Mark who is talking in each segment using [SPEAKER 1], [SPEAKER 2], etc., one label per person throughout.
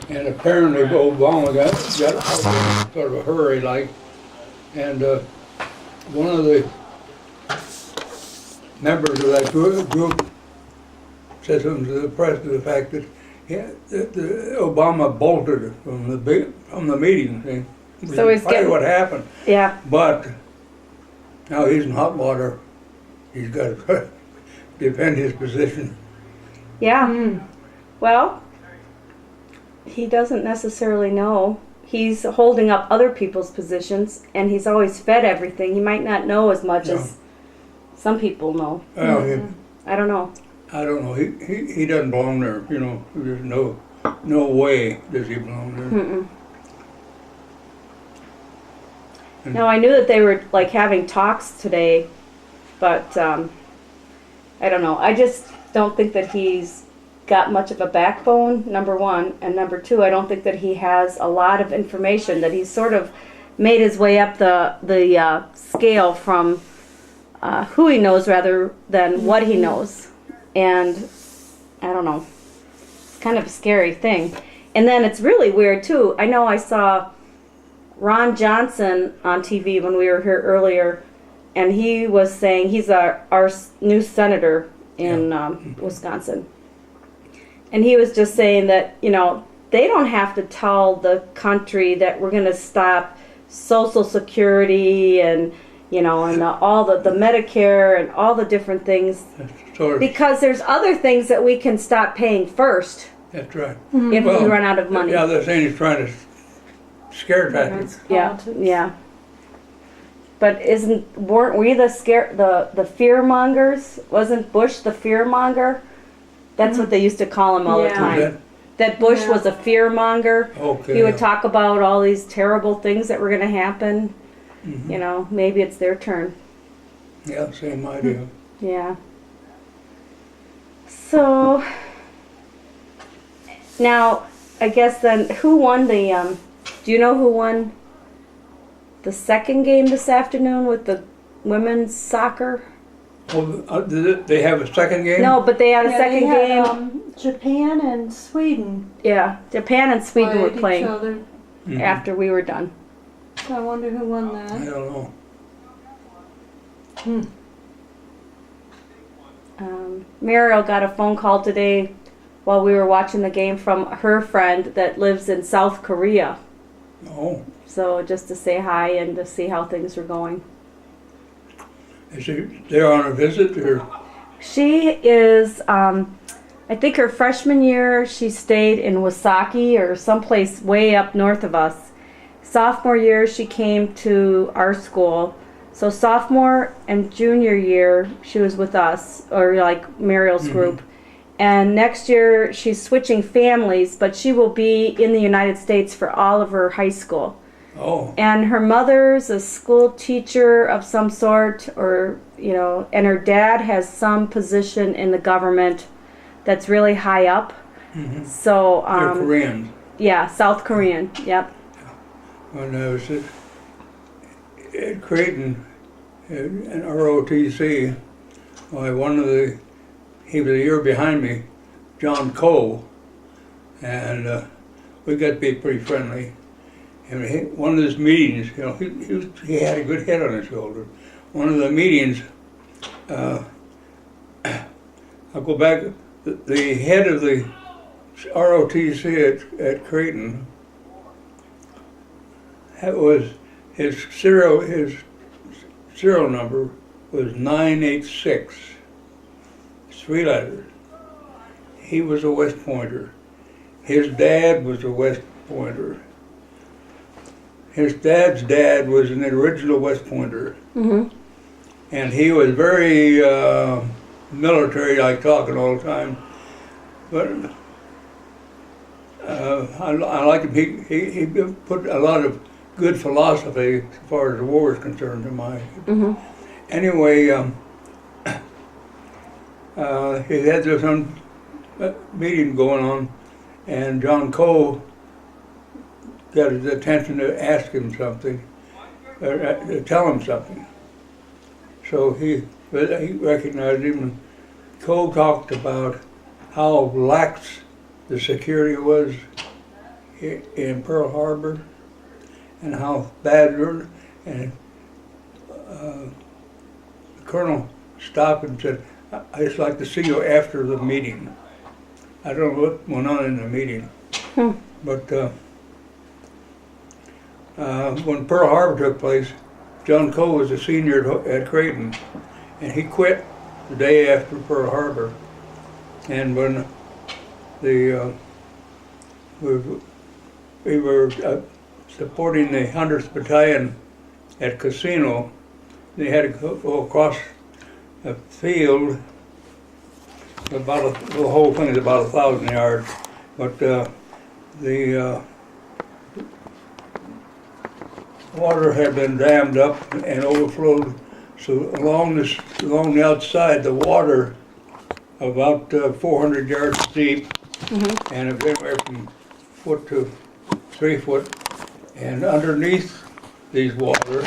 [SPEAKER 1] And apparently Obama got out in sort of a hurry, like, and one of the members of that group said something to the press to the fact that, that Obama bolted from the meeting. See?
[SPEAKER 2] So he's
[SPEAKER 1] probably
[SPEAKER 2] getting
[SPEAKER 1] what happened.
[SPEAKER 2] Yeah.
[SPEAKER 1] But now he's in hot water. He's got to defend his position.
[SPEAKER 2] Yeah. Well, he doesn't necessarily know. He's holding up other people's positions, and he's always fed everything. He might not know as much as some people know.
[SPEAKER 1] Well,
[SPEAKER 2] I don't know.
[SPEAKER 1] I don't know. He doesn't belong there. You know, there's no way does he belong there.
[SPEAKER 2] No, I knew that they were like having talks today, but I don't know. I just don't think that he's got much of a backbone, number one, and number two, I don't think that he has a lot of information, that he's sort of made his way up the scale from who he knows rather than what he knows. And I don't know. It's kind of a scary thing. And then it's really weird too. I know I saw Ron Johnson on TV when we were here earlier, and he was saying he's our new senator in Wisconsin. And he was just saying that, you know, they don't have to tell the country that we're going to stop Social Security and, you know, and all the Medicare and all the different things. Because there's other things that we can stop paying first.
[SPEAKER 1] That's right.
[SPEAKER 2] If we run out of money.
[SPEAKER 1] Yeah, they're saying he's trying to scare tactics.
[SPEAKER 2] Yeah. But weren't we the fear mongers? Wasn't Bush the fear monger? That's what they used to call him all the time. That Bush was a fear monger.
[SPEAKER 1] Okay.
[SPEAKER 2] He would talk about all these terrible things that were going to happen. You know, maybe it's their turn.
[SPEAKER 1] Yeah, same idea.
[SPEAKER 2] Yeah. So now, I guess then, who won the? Do you know who won the second game this afternoon with the women's soccer?
[SPEAKER 1] Oh, did they have a second game?
[SPEAKER 2] No, but they had a second game.
[SPEAKER 3] Japan and Sweden.
[SPEAKER 2] Yeah, Japan and Sweden were playing
[SPEAKER 3] each other.
[SPEAKER 2] after we were done.
[SPEAKER 3] So I wonder who won that.
[SPEAKER 1] I don't know.
[SPEAKER 2] Muriel got a phone call today while we were watching the game from her friend that lives in South Korea.
[SPEAKER 1] Oh.
[SPEAKER 2] So just to say hi and to see how things were going.
[SPEAKER 1] Is they're on a visit or?
[SPEAKER 2] She is, I think her freshman year she stayed in Wasaki or someplace way up north of us. Sophomore year she came to our school. So sophomore and junior year she was with us, or like Muriel's group. And next year she's switching families, but she will be in the United States for all of her high school.
[SPEAKER 1] Oh.
[SPEAKER 2] And her mother's a school teacher of some sort, or, you know, and her dad has some position in the government that's really high up. So,
[SPEAKER 1] They're Koreans.
[SPEAKER 2] Yeah, South Korean, yep.
[SPEAKER 1] When I was at Creighton, in ROTC, he was a year behind me, John Cole, and we got to be pretty friendly. And one of his meetings, you know, he had a good head on his shoulder. One of the meetings, I'll go back, the head of the ROTC at Creighton, that was his serial number was 986, 3 letters. He was a West Pointer. His dad was a West Pointer. His dad's dad was an original West Pointer. And he was very military, like talking all the time. But I like him. He put a lot of good philosophy as far as the war is concerned in my. Anyway, he had some meeting going on, and John Cole got his attention to ask him something, to tell him something. So he recognized him, and Cole talked about how lax the security was in Pearl Harbor and how bad we're, and the colonel stopped and said, "I'd just like to see you after the meeting." I don't know what went on in the meeting, but when Pearl Harbor took place, John Coe was a senior at Creighton, and he quit the day after Pearl Harbor. And when the we were supporting the 100th Battalion at Casino, they had to go across a field. The whole thing is about 1,000 yards, but the water had been dammed up and overflowed. So along the outside, the water about 400 yards deep, and it went anywhere from foot to 3 foot. And underneath these water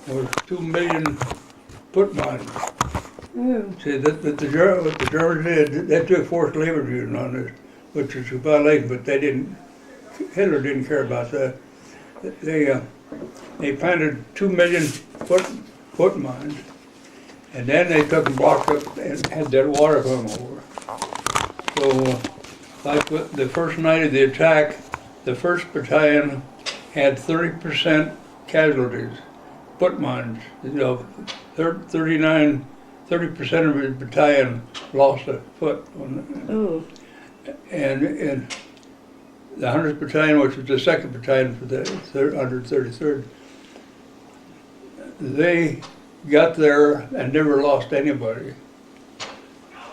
[SPEAKER 1] was 2 million foot mines. See, what the Germans did, they took forced labor union on this, which is a violation, but Hitler didn't care about that. They planted 2 million foot mines, and then they took and blocked up and had that water come over. So, like the first night of the attack, the 1st Battalion had 30% casualties, foot mines. 30% of his battalion lost a foot.
[SPEAKER 2] Ooh.
[SPEAKER 1] And the 100th Battalion, which was the 2nd Battalion for the 133rd, they got there and never lost anybody.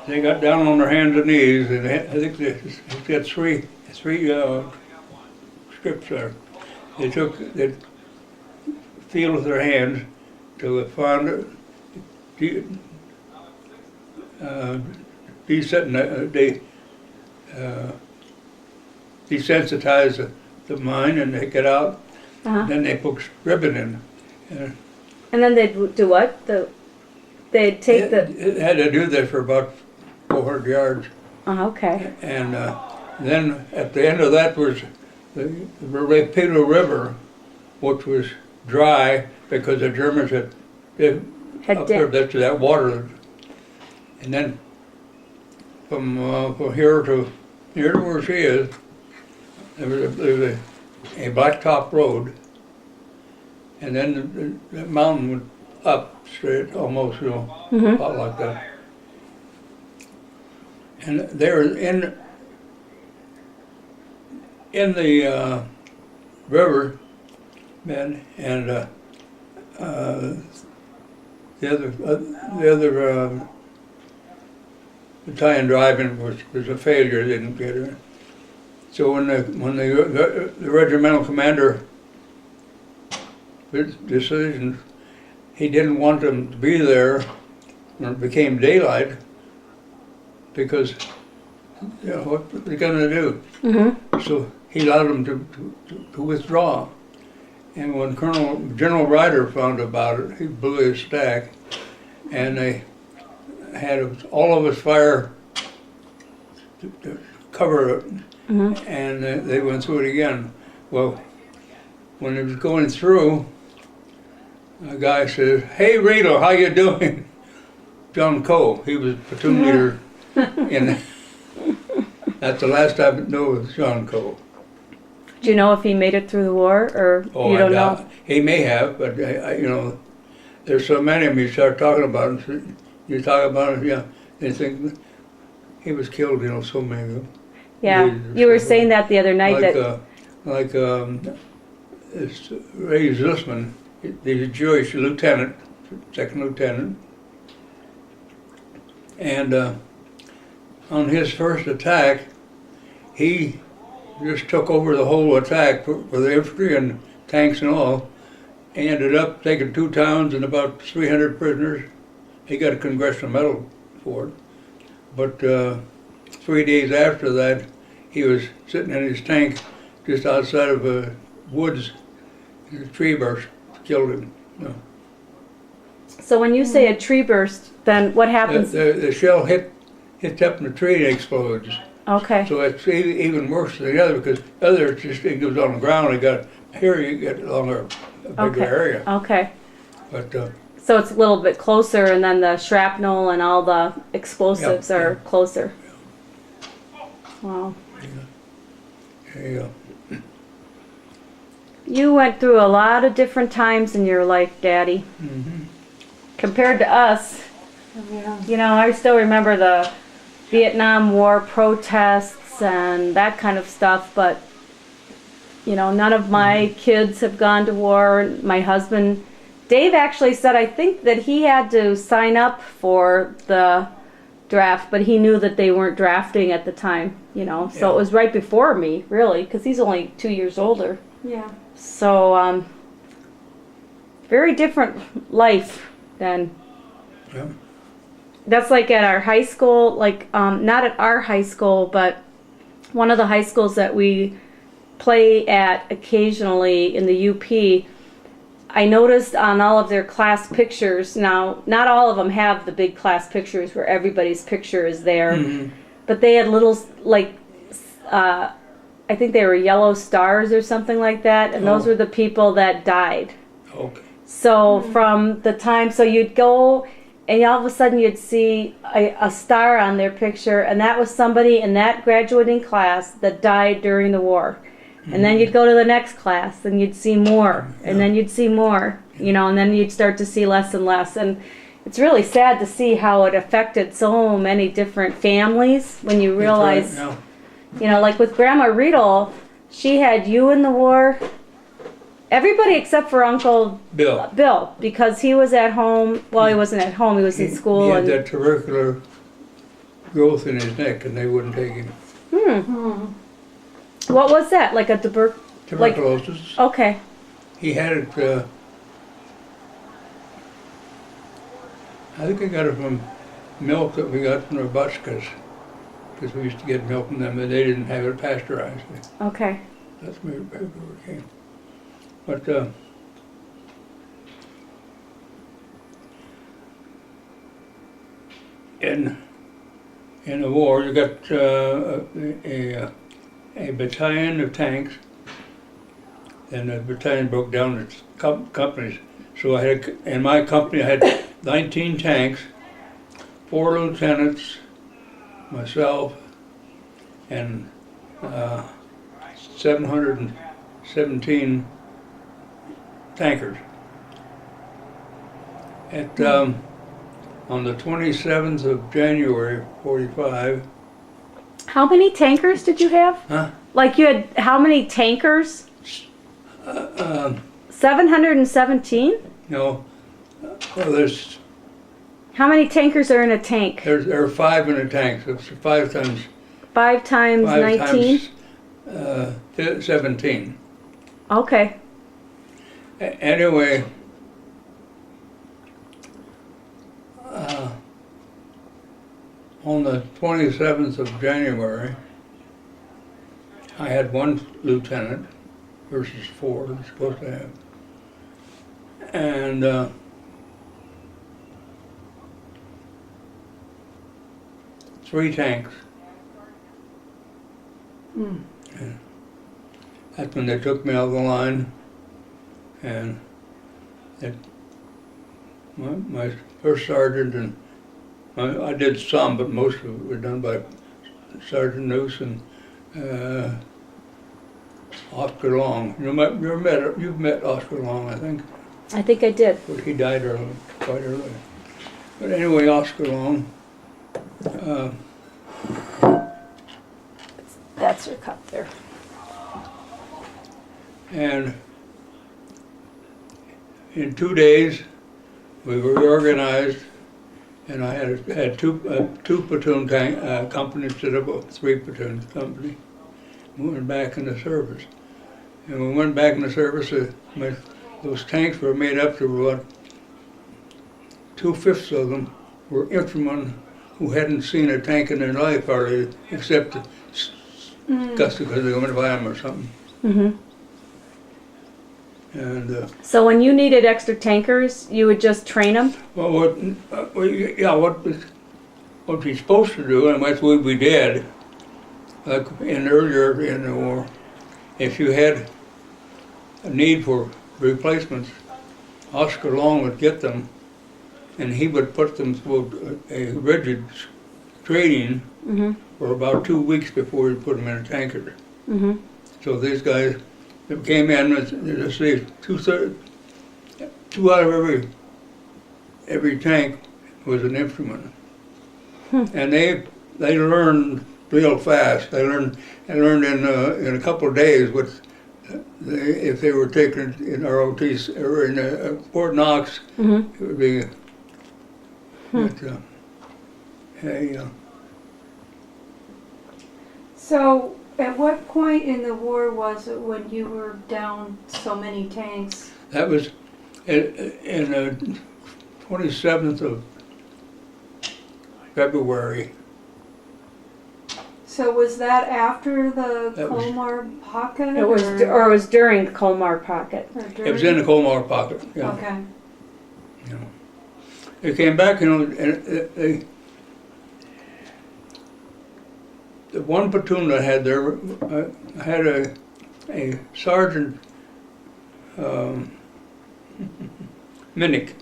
[SPEAKER 1] They got down on their hands and knees, and I think they got three scripts there. They feel with their hands till they found desensitize the mine and take it out. Then they put ribbon in.
[SPEAKER 2] And then they'd do what? They'd take
[SPEAKER 1] It had to do that for about 400 yards.
[SPEAKER 2] Okay.
[SPEAKER 1] And then at the end of that was the Rapido River, which was dry because the Germans had up there, that water. And then from here to where she is, there was a blacktop road, and then the mountain went up straight, almost, about like that. And they were in the river bed, and the other battalion driving was a failure. They didn't get her. So when the regimental commander made decisions, he didn't want them to be there when it became daylight, because what were they going to do? So he allowed them to withdraw. And when General Ryder found about it, he blew his stack, and they had all of us fire to cover it, and they went through it again. Well, when it was going through, a guy says, "Hey, Rado, how you doing?" John Coe, he was platoon leader in. That's the last time I know of John Coe.
[SPEAKER 2] Do you know if he made it through the war, or you don't know?
[SPEAKER 1] He may have, but there's so many of them. You start talking about them, you talk about it, they think he was killed. So many of them.
[SPEAKER 2] Yeah, you were saying that the other night.
[SPEAKER 1] Like this Ray Zussman, he's a Jewish lieutenant, 2nd lieutenant, and on his first attack, he just took over the whole attack for the infantry and tanks and all. He ended up taking 2 towns and about 300 prisoners. He got a Congressional Medal for it. But 3 days after that, he was sitting in his tank just outside of woods, and a tree burst, killed him.
[SPEAKER 2] So when you say a tree burst, then what happens?
[SPEAKER 1] The shell hit up in the tree and explodes.
[SPEAKER 2] Okay.
[SPEAKER 1] So it's even worse than the other because the other it's just it goes on the ground. Here you get a bigger
[SPEAKER 2] Okay.
[SPEAKER 1] area.
[SPEAKER 2] Okay.
[SPEAKER 1] But
[SPEAKER 2] So it's a little bit closer, and then the shrapnel and all the explosives
[SPEAKER 1] Yeah,
[SPEAKER 2] are
[SPEAKER 1] yeah.
[SPEAKER 2] closer. Wow.
[SPEAKER 1] yeah,
[SPEAKER 2] You went through a lot of different times in your life, Daddy.
[SPEAKER 1] mm-hmm.
[SPEAKER 2] Compared to us,
[SPEAKER 3] Yeah.
[SPEAKER 2] you know, I still remember the Vietnam War protests and that kind of stuff, but, you know, none of my kids have gone to war. My husband, Dave actually said, I think that he had to sign up for the draft, but he knew that they weren't drafting at the time, you know, so
[SPEAKER 1] Yeah.
[SPEAKER 2] it was right before me, really, because he's only 2 years older.
[SPEAKER 3] Yeah.
[SPEAKER 2] So, very different life then.
[SPEAKER 1] Yeah.
[SPEAKER 2] That's like at our high school, like, not at our high school, but one of the high schools that we play at occasionally in the UP. I noticed on all of their class pictures, now, not all of them have the big class pictures where everybody's picture is there,
[SPEAKER 1] Mm-hmm.
[SPEAKER 2] but they had little, like, I think they were yellow stars or something like that, and those
[SPEAKER 1] Oh.
[SPEAKER 2] were the people that died.
[SPEAKER 1] Okay.
[SPEAKER 2] So from the time, so you'd go and all of a sudden you'd see a star on their picture, and that was somebody in that graduating class that died during the war. And then you'd go to the next class and you'd see more, and then you'd see more, you know, and then you'd start to see less and less. And it's really sad to see how it affected so many different families when you realize,
[SPEAKER 1] That's right,
[SPEAKER 2] you know, like with Grandma Riedel, she had you in the war. Everybody except for Uncle
[SPEAKER 1] yeah.
[SPEAKER 2] Bill, because he was at home. Well, he wasn't at home. He was in school.
[SPEAKER 1] He had
[SPEAKER 2] And
[SPEAKER 1] that tubercular growth in his neck, and they wouldn't take him.
[SPEAKER 2] What was that? Like a
[SPEAKER 1] Tuberculosis.
[SPEAKER 2] Okay.
[SPEAKER 1] He had it. I think I got it from milk that we got from the Butchkas, because we used to get milk from them, and they didn't have it pasteurized.
[SPEAKER 2] Okay.
[SPEAKER 1] That's where it came. But in the war, you got a battalion of tanks, and the battalion broke down into companies. So I had, in my company, I had 19 tanks, 4 lieutenants, myself, and 717 tankers. At on the 27th of January, 45.
[SPEAKER 2] How many tankers did you have?
[SPEAKER 1] Huh?
[SPEAKER 2] Like you had how many tankers? 717?
[SPEAKER 1] No, well, there's
[SPEAKER 2] How many tankers are in a tank?
[SPEAKER 1] there are 5 in a tank, so it's 5 times
[SPEAKER 2] 5 times
[SPEAKER 1] 5
[SPEAKER 2] 19?
[SPEAKER 1] times 17.
[SPEAKER 2] Okay.
[SPEAKER 1] Anyway, on the 27th of January, I had 1 lieutenant versus 4 that was supposed to have. And 3 tanks. And that's when they took me out of the line, and my first sergeant, and I did some, but most of it was done by Sergeant Noose and Oscar Long. You've met Oscar Long, I think.
[SPEAKER 2] I think I did.
[SPEAKER 1] But he died early, quite early. But anyway, Oscar Long.
[SPEAKER 2] That's your cup there.
[SPEAKER 1] And in 2 days, we were reorganized, and I had two platoon companies instead of a 3 platoon company. We went back in the service. And when we went back in the service, those tanks were made up to about 2/5 of them were infantrymen who hadn't seen a tank in their life hardly, except because they went to buy them or something.
[SPEAKER 2] Mm-hmm.
[SPEAKER 1] And
[SPEAKER 2] So when you needed extra tankers, you would just train them?
[SPEAKER 1] well, what we're supposed to do, and that's what we did, like earlier in the war, if you had a need for replacements, Oscar Long would get them, and he would put them through a rigid training for about 2 weeks before he put them in a tanker. So these guys that came in, let's say two out of every tank was an infantryman, and they learned real fast. They learned in a couple of days what if they were taken in ROTs or in Fort Knox, it would be. But,
[SPEAKER 3] So, at what point in the war was it when you were down so many tanks?
[SPEAKER 1] that was in the 27th of February.
[SPEAKER 3] So was that after the
[SPEAKER 1] That was-
[SPEAKER 3] Colmar pocket?
[SPEAKER 2] It was, or it was during the Colmar pocket.
[SPEAKER 3] or
[SPEAKER 1] It was in the Colmar pocket. Yeah.
[SPEAKER 3] Okay.
[SPEAKER 1] You know. They came back, and the one platoon I had there had a sergeant Minnick.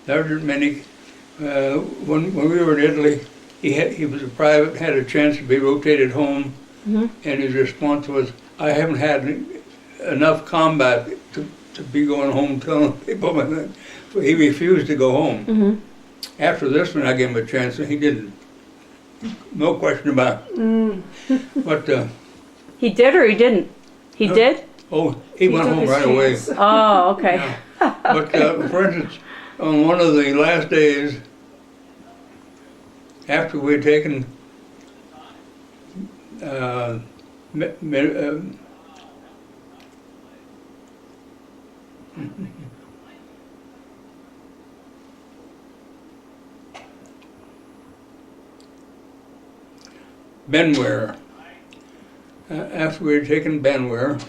[SPEAKER 1] Sergeant Minnick. When we were in Italy, he was a private, had a chance to be rotated home, and his response was, "I haven't had enough combat to be going home telling people." So he refused to go home. After this one, I gave him a chance, and he didn't. No question about it. But
[SPEAKER 2] He did or he didn't? He did?
[SPEAKER 1] he went
[SPEAKER 3] took
[SPEAKER 1] home
[SPEAKER 3] his
[SPEAKER 1] right away.
[SPEAKER 3] chance.
[SPEAKER 2] Oh, okay.
[SPEAKER 1] Yeah. But for instance, on one of the last days, after we had taken Benware. After we had taken Benware,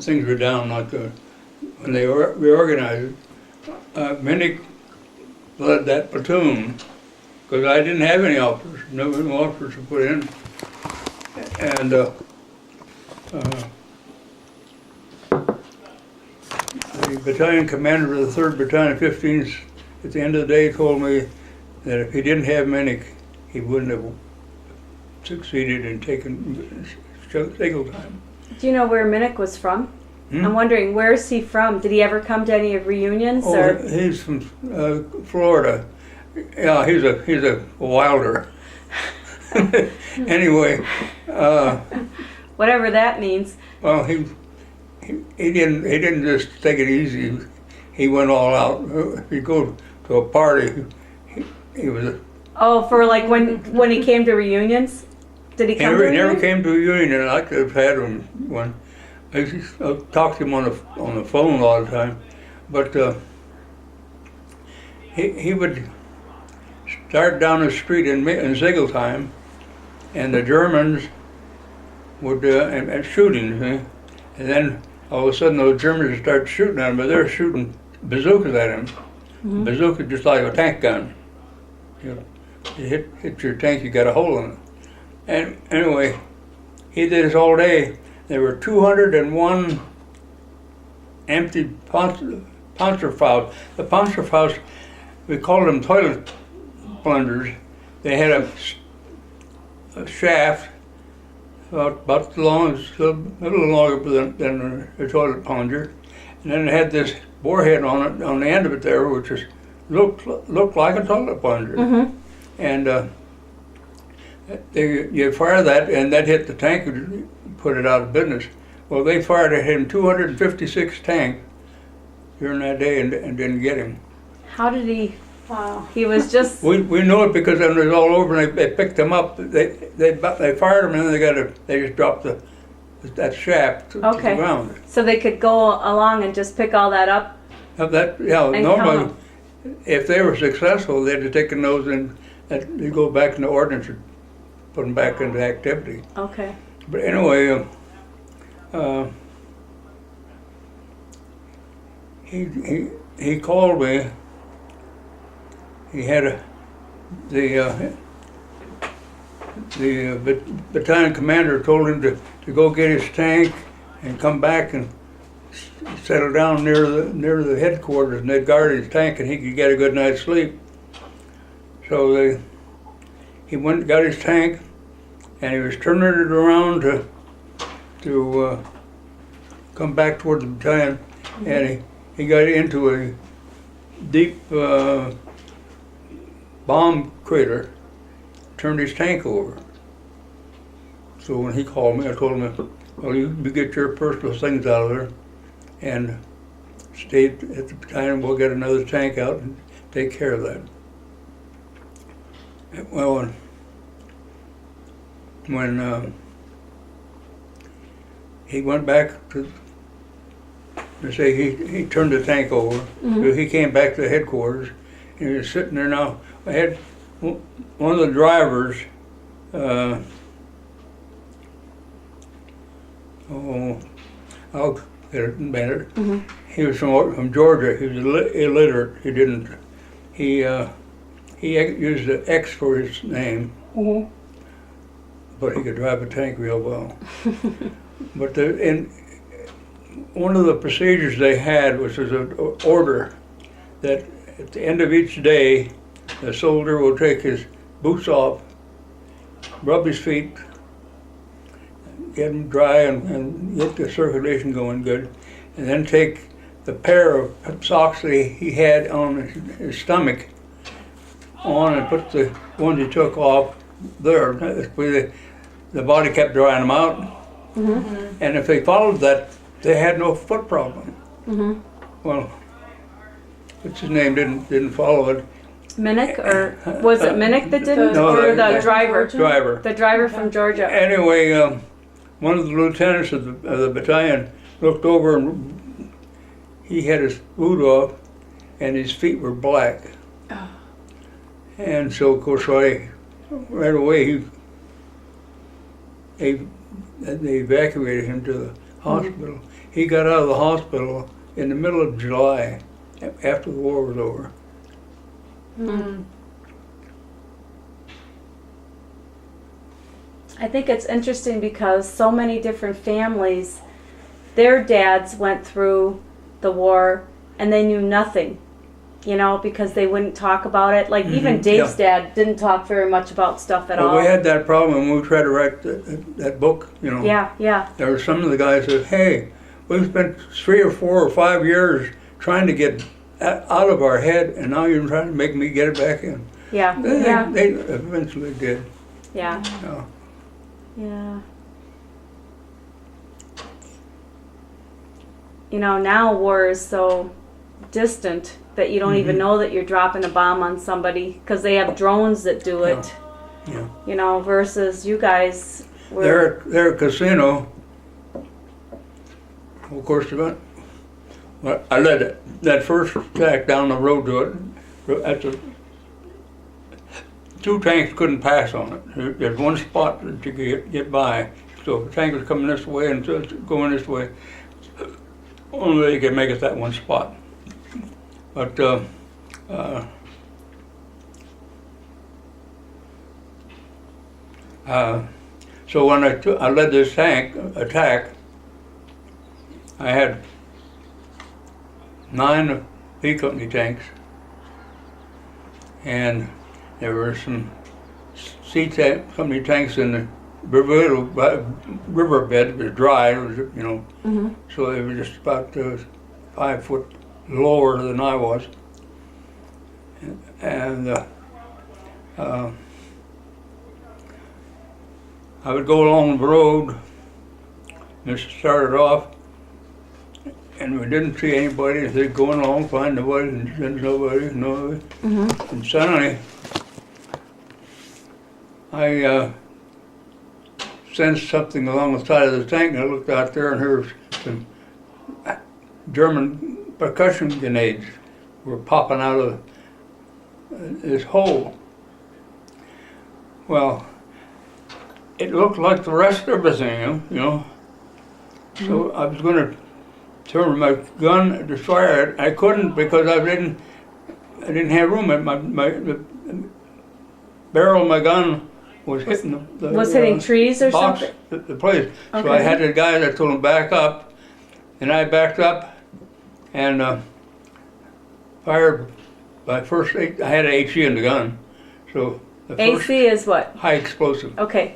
[SPEAKER 1] things were down like when they reorganized. Minnick led that platoon because I didn't have any officers, no officers to put in, and the battalion commander of the 3rd Battalion, 15th, at the end of the day told me that if he didn't have Minnick, he wouldn't have succeeded in taking single time.
[SPEAKER 2] Do you know where Minnick was from? I'm wondering, where is he from? Did he ever come to any reunions? Or?
[SPEAKER 1] He's from Florida. Yeah, he's a wilder. Anyway,
[SPEAKER 2] Whatever that means.
[SPEAKER 1] well, he didn't just take it easy. He went all out. If you go to a party, he was.
[SPEAKER 2] Oh, for like when he came to reunions? Did he come to
[SPEAKER 1] He never
[SPEAKER 2] reunions?
[SPEAKER 1] came to a reunion, and I could have had him one. I talked to him on the phone a lot of the time, but he would start down the street in Ziegelheim, and the Germans would and shooting, and then all of a sudden those Germans would start shooting at him, but they're shooting bazookas at him. Bazooka just like a tank gun. You know, you hit your tank, you got a hole in it. And anyway, he did this all day. There were 201 empty Panzerfaust. The Panzerfaust, we called them toilet plungers. They had a shaft about the longest, a little longer than a toilet plunger, and then it had this bore head on it, on the end of it there, which is looked like a toilet plunger. And you fire that, and that hit the tank and put it out of business. Well, they fired at him 256 tank during that day and didn't get him.
[SPEAKER 2] How did he? Wow. He was just.
[SPEAKER 1] We know it because when it was all over and they picked him up. They fired him and then they just dropped that shaft to the ground.
[SPEAKER 2] So they could go along and just pick all that up.
[SPEAKER 1] Normally, if they were successful, they'd have taken those and they go back in the ordnance and put them back into activity.
[SPEAKER 2] Okay.
[SPEAKER 1] But anyway, he called me. He had the battalion commander told him to go get his tank and come back and settle down near the headquarters, and they'd guard his tank and he could get a good night's sleep. So he went and got his tank, and he was turning it around to come back toward the battalion, and he got into a deep bomb crater, turned his tank over. So when he called me, I told him, well, you get your personal things out of there and stay at the battalion. We'll get another tank out and take care of that. Well, when he went back to say he turned the tank over, so he came back to the headquarters, and he was sitting there now. I had one of the drivers, I'll get it in a minute. He was from Georgia. He was illiterate. He used the X for his name, but he could drive a tank real well. But one of the procedures they had was an order that at the end of each day, the soldier will take his boots off, rub his feet, get them dry and get the circulation going good, and then take the pair of socks that he had on his stomach on and put the ones he took off there. The body kept drying them out. And if they followed that, they had no foot problem. Well, what's his name didn't follow it.
[SPEAKER 2] Minnick, or was it Minnick that didn't?
[SPEAKER 1] No,
[SPEAKER 2] or the
[SPEAKER 1] the
[SPEAKER 2] driver?
[SPEAKER 1] Driver.
[SPEAKER 2] The driver from Georgia.
[SPEAKER 1] Anyway, one of the lieutenants of the battalion looked over and he had his boot off and his feet were black. And so, of course, right away they evacuated him to the hospital. He got out of the hospital in the middle of July, after the war was over.
[SPEAKER 2] I think it's interesting because so many different families, their dads went through the war and they knew nothing, because they wouldn't talk about it. Like even Dave's dad didn't talk very much about stuff at all.
[SPEAKER 1] We had that problem when we tried to write that book,
[SPEAKER 2] Yeah.
[SPEAKER 1] There were some of the guys that said, hey, we've spent 3 or 4 or 5 years trying to get out of our head, and now you're trying to make me get it back in.
[SPEAKER 2] Yeah.
[SPEAKER 1] They eventually did.
[SPEAKER 2] Yeah.
[SPEAKER 1] Yeah.
[SPEAKER 2] Yeah. Now war is so distant that you don't even know that you're dropping a bomb on somebody because they have drones that do it.
[SPEAKER 1] Yeah.
[SPEAKER 2] Versus you guys were...
[SPEAKER 1] Their casino, of course, I led that first attack down the road to it. At the 2 tanks couldn't pass on it. There's one spot that you could get by. So if a tank was coming this way and going this way, only they could make it that one spot. But so when I led this tank attack, I had 9 B Company tanks, and there were some C Company tanks in the riverbed. It was dry, so they were just about 5 foot lower than I was. And I would go along the road, just started off, and we didn't see anybody. They'd going along, find nobody, and nobody. And suddenly, I sensed something along the side of the tank, and I looked out there, and there was some German percussion grenades were popping out of this hole. Well, it looked like the rest of everything, So I was going to turn my gun to fire it. I couldn't because I didn't have room. The barrel of my gun was hitting the
[SPEAKER 2] Was hitting trees or
[SPEAKER 1] box,
[SPEAKER 2] something?
[SPEAKER 1] the place. So
[SPEAKER 2] Okay.
[SPEAKER 1] I had the guy that told him back up, and I backed up and fired my first. I had an HE in the gun, so the first
[SPEAKER 2] AC is what?
[SPEAKER 1] high explosive.
[SPEAKER 2] Okay.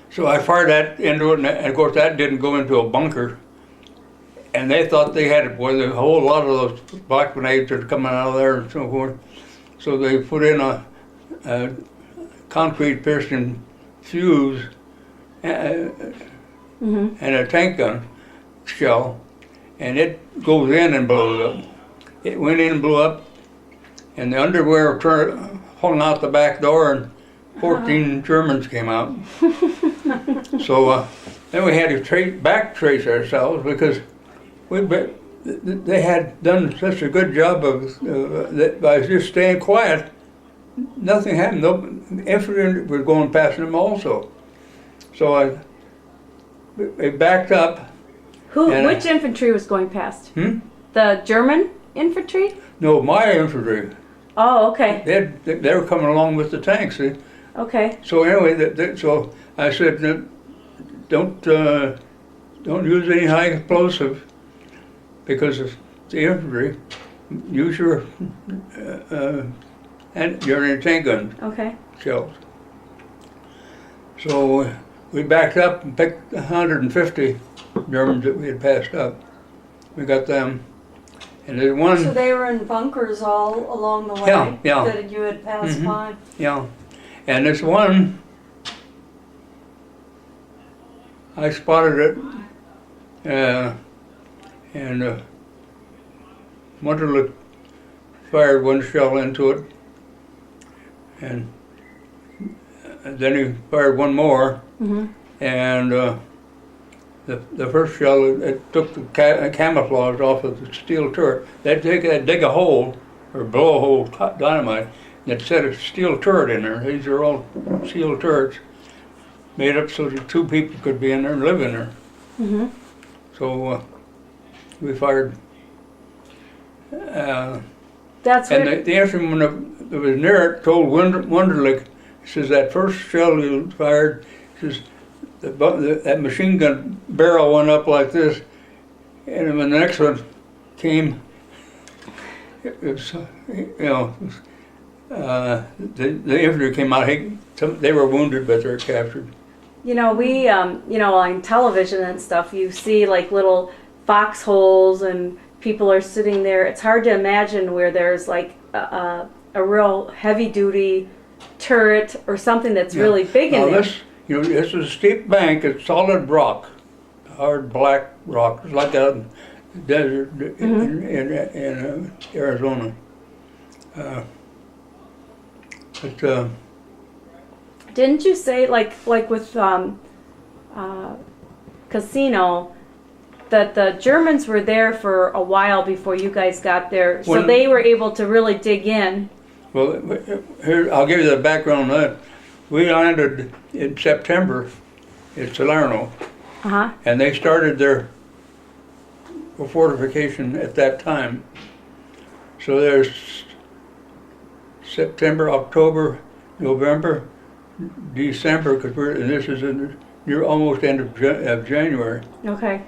[SPEAKER 1] So I fired that into it, and of course that didn't go into a bunker. And they thought they had it. Boy, there's a whole lot of those black grenades that are coming out of there and so forth. So they put in a concrete piercing fuse and a tank gun shell, and it goes in and blows up. It went in and blew up, and the underwear hung out the back door, and 14 Germans came out. So then we had to backtrace ourselves because they had done such a good job of that by just staying quiet. Nothing happened. No infantry was going past them also. So I backed up.
[SPEAKER 2] Which infantry was going past? The German infantry?
[SPEAKER 1] No, my infantry.
[SPEAKER 2] Oh, okay.
[SPEAKER 1] They were coming along with the tanks. See?
[SPEAKER 2] Okay.
[SPEAKER 1] So anyway, so I said, don't use any high explosive because it's the infantry. Use your your tank gun
[SPEAKER 2] Okay.
[SPEAKER 1] shells. So we backed up and picked 150 Germans that we had passed up. We got them, and there's one.
[SPEAKER 3] So they were in bunkers all along the way
[SPEAKER 1] Yeah.
[SPEAKER 3] that you had passed by.
[SPEAKER 1] Yeah, and this one, I spotted it, and Wunderlich fired one shell into it, and then he fired one more, and the first shell, it took the camouflage off of the steel turret. They'd dig a hole, or blow a hole, dynamite, and they'd set a steel turret in there. These are all steel turrets, made up so that two people could be in there and live in there. So we fired.
[SPEAKER 2] That's
[SPEAKER 1] And
[SPEAKER 2] what.
[SPEAKER 1] the infantryman that was near it told Wunderlich, he says, that first shell you fired, he says, that machine gun barrel went up like this, and when the next one came, it was, the infantry came out, they were wounded, but they were captured.
[SPEAKER 2] We, on television and stuff, you see like little foxholes and people are sitting there. It's hard to imagine where there's like a real heavy-duty turret or something that's really big in there.
[SPEAKER 1] This is a steep bank. It's solid rock, hard black rock. It's like a desert in Arizona.
[SPEAKER 2] Didn't you say like with Casino that the Germans were there for a while before you guys got there, so they were able to really dig in?
[SPEAKER 1] Well, here I'll give you the background on that. We landed in September at Salerno, and they started their fortification at that time. So there's September, October, November, December, because this is near almost end of January.
[SPEAKER 2] Okay.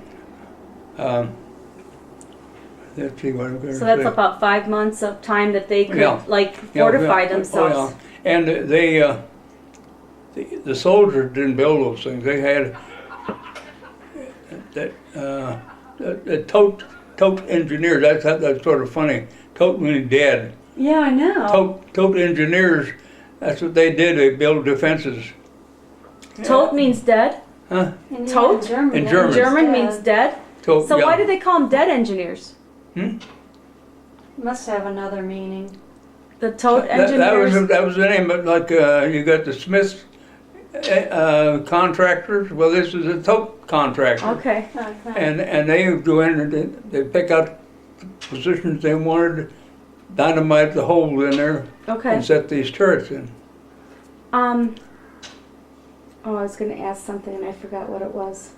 [SPEAKER 1] Let's see what I'm going to say.
[SPEAKER 2] So that's about 5 months of time that they could fortify themselves.
[SPEAKER 1] Oh, yeah. And the soldiers didn't build those things. They had tote engineers. That's sort of funny. Tote meaning dead.
[SPEAKER 2] Yeah, I know.
[SPEAKER 1] Tote engineers. That's what they did. They built defenses.
[SPEAKER 2] Tote means dead.
[SPEAKER 1] Huh?
[SPEAKER 2] Tote?
[SPEAKER 3] In
[SPEAKER 1] German.
[SPEAKER 2] German means dead.
[SPEAKER 1] Tote,
[SPEAKER 2] So
[SPEAKER 1] yeah.
[SPEAKER 2] why do they call them dead engineers?
[SPEAKER 3] Must have another meaning.
[SPEAKER 2] The tote engineers.
[SPEAKER 1] That was the name. But like you got the Smiths contractors. Well, this is a tote contractor.
[SPEAKER 2] Okay.
[SPEAKER 3] Okay.
[SPEAKER 1] And they go in and they pick out the positions they wanted, dynamite the holes in there,
[SPEAKER 2] Okay.
[SPEAKER 1] and set these turrets in.
[SPEAKER 2] Oh, I was going to ask something and I forgot what it was.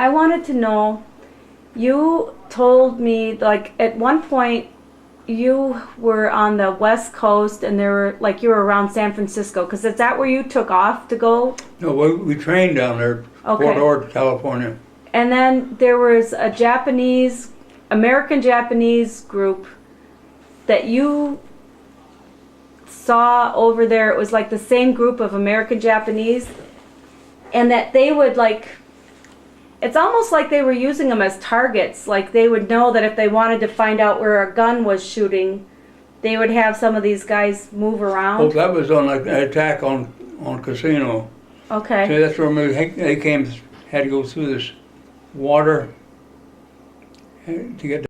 [SPEAKER 2] I wanted to know, you told me, like, at one point, you were on the West Coast and there were, like, you were around San Francisco, because is that where you took off to go?
[SPEAKER 1] No, we trained down there,
[SPEAKER 2] Okay.
[SPEAKER 1] Fort Ord, California.
[SPEAKER 2] And then there was a American-Japanese group that you saw over there. It was like the same group of American-Japanese, and that they would, like, it's almost like they were using them as targets. Like, they would know that if they wanted to find out where a gun was shooting, they would have some of these guys move
[SPEAKER 1] Oh,
[SPEAKER 2] around.
[SPEAKER 1] that was on an attack on casino.
[SPEAKER 2] Okay.
[SPEAKER 1] So that's where they came, had to go through this water to get